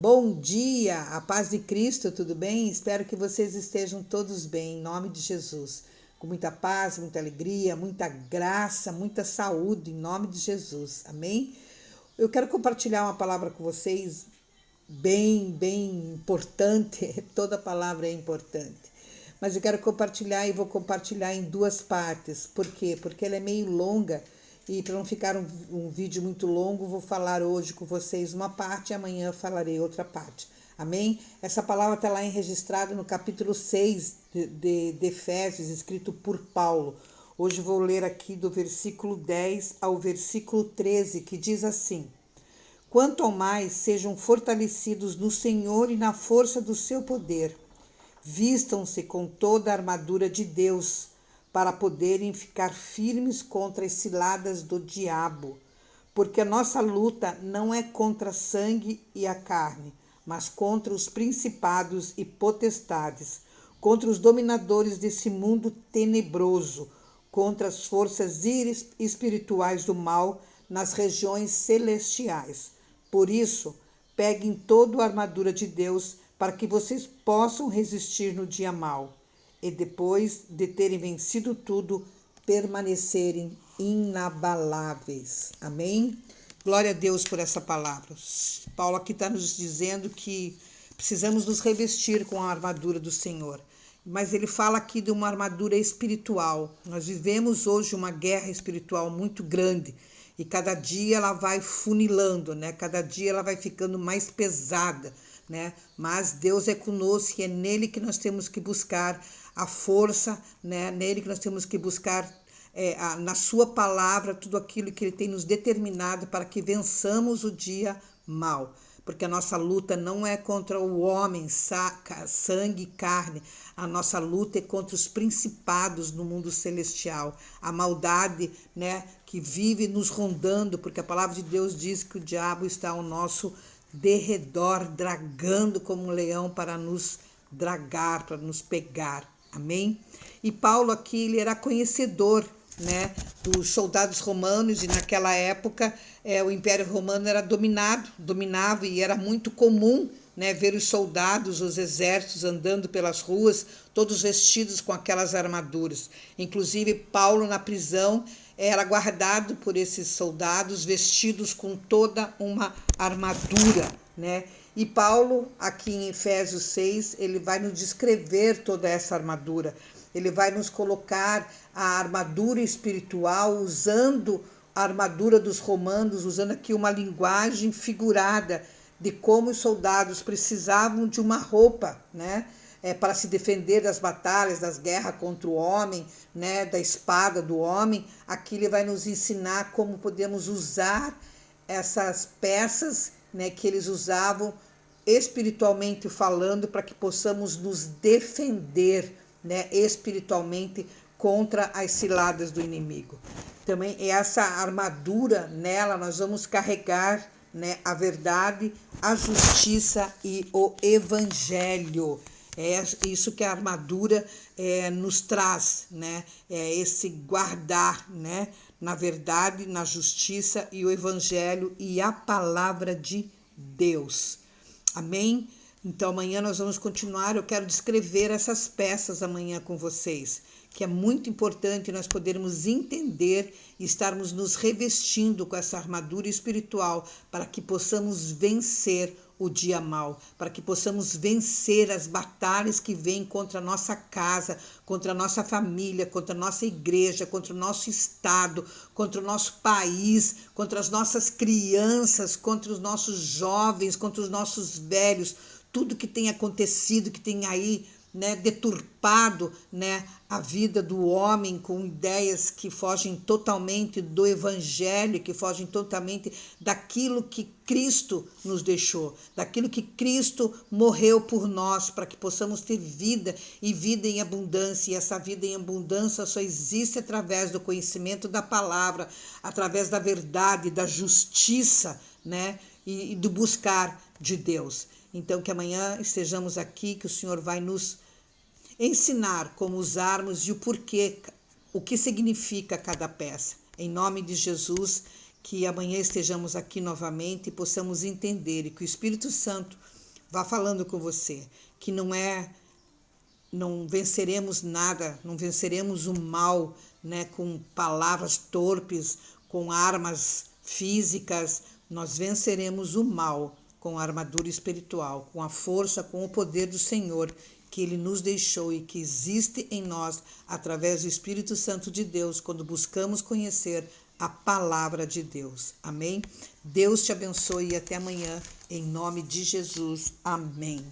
Bom dia, a paz de Cristo, tudo bem? Espero que vocês estejam todos bem, em nome de Jesus. Com muita paz, muita alegria, muita graça, muita saúde, em nome de Jesus, amém? Eu quero compartilhar uma palavra com vocês bem importante, toda palavra é importante. Mas eu quero compartilhar e vou compartilhar em duas partes. Por quê? Porque ela é meio longa e para não ficar um vídeo muito longo, vou falar hoje com vocês uma parte e amanhã falarei outra parte. Amém? Essa palavra está lá registrada no capítulo 6 de Efésios, escrito por Paulo. Hoje vou ler aqui do versículo 10 ao versículo 13, que diz assim: Quanto ao mais, sejam fortalecidos no Senhor e na força do seu poder. Vistam-se com toda a armadura de Deus, para poderem ficar firmes contra as ciladas do diabo. Porque a nossa luta não é contra sangue e a carne, mas contra os principados e potestades, contra os dominadores desse mundo tenebroso, contra as forças espirituais do mal nas regiões celestiais. Por isso, peguem toda a armadura de Deus para que vocês possam resistir no dia mau e depois de terem vencido tudo, permanecerem inabaláveis. Amém? Glória a Deus por essa palavra. Paulo aqui está nos dizendo que precisamos nos revestir com a armadura do Senhor. Mas ele fala aqui de uma armadura espiritual. Nós vivemos hoje uma guerra espiritual muito grande e cada dia ela vai funilando, né? Cada dia ela vai ficando mais pesada, né? Mas Deus é conosco e é nele que nós temos que buscar a força, né? Nele que nós temos que buscar na sua palavra tudo aquilo que ele tem nos determinado para que vençamos o dia mau. Porque a nossa luta não é contra o homem, sangue e carne. A nossa luta é contra os principados no mundo celestial. A maldade, né, que vive nos rondando, porque a palavra de Deus diz que o diabo está ao nosso derredor, dragando como um leão para nos dragar, para nos pegar. Amém? E Paulo aqui, ele era conhecedor, né, dos soldados romanos, e naquela época o Império Romano era dominava e era muito comum, né, ver os soldados, os exércitos andando pelas ruas, todos vestidos com aquelas armaduras. Inclusive, Paulo, na prisão, era guardado por esses soldados vestidos com toda uma armadura, né? E Paulo, aqui em Efésios 6, ele vai nos descrever toda essa armadura. Ele vai nos colocar a armadura espiritual usando a armadura dos romanos, usando aqui uma linguagem figurada de como os soldados precisavam de uma roupa, né? Para se defender das batalhas, das guerras contra o homem, né? Da espada do homem. Aqui ele vai nos ensinar como podemos usar essas peças, né, que eles usavam espiritualmente falando, para que possamos nos defender, né, espiritualmente contra as ciladas do inimigo. Também essa armadura, nela nós vamos carregar, né, a verdade, a justiça e o evangelho. É isso que a armadura nos traz, né? É esse guardar, né, na verdade, na justiça e o evangelho e a palavra de Deus. Amém? Então amanhã nós vamos continuar. Eu quero descrever essas peças amanhã com vocês, que é muito importante nós podermos entender e estarmos nos revestindo com essa armadura espiritual para que possamos vencer o dia mau, para que possamos vencer as batalhas que vêm contra a nossa casa, contra a nossa família, contra a nossa igreja, contra o nosso estado, contra o nosso país, contra as nossas crianças, contra os nossos jovens, contra os nossos velhos, tudo que tem acontecido, que tem aí, né, deturpado, né, a vida do homem com ideias que fogem totalmente do evangelho, que fogem totalmente daquilo que Cristo nos deixou, daquilo que Cristo morreu por nós, para que possamos ter vida e vida em abundância. E essa vida em abundância só existe através do conhecimento da palavra, através da verdade, da justiça, né, e do buscar de Deus. Então, que amanhã estejamos aqui, que o Senhor vai nos ensinar como usarmos e o porquê, o que significa cada peça. Em nome de Jesus, que amanhã estejamos aqui novamente e possamos entender e que o Espírito Santo vá falando com você, que não venceremos nada, não venceremos o mal, né, com palavras torpes, com armas físicas. Nós venceremos o mal com a armadura espiritual, com a força, com o poder do Senhor que Ele nos deixou e que existe em nós através do Espírito Santo de Deus, quando buscamos conhecer a palavra de Deus. Amém? Deus te abençoe e até amanhã, em nome de Jesus. Amém.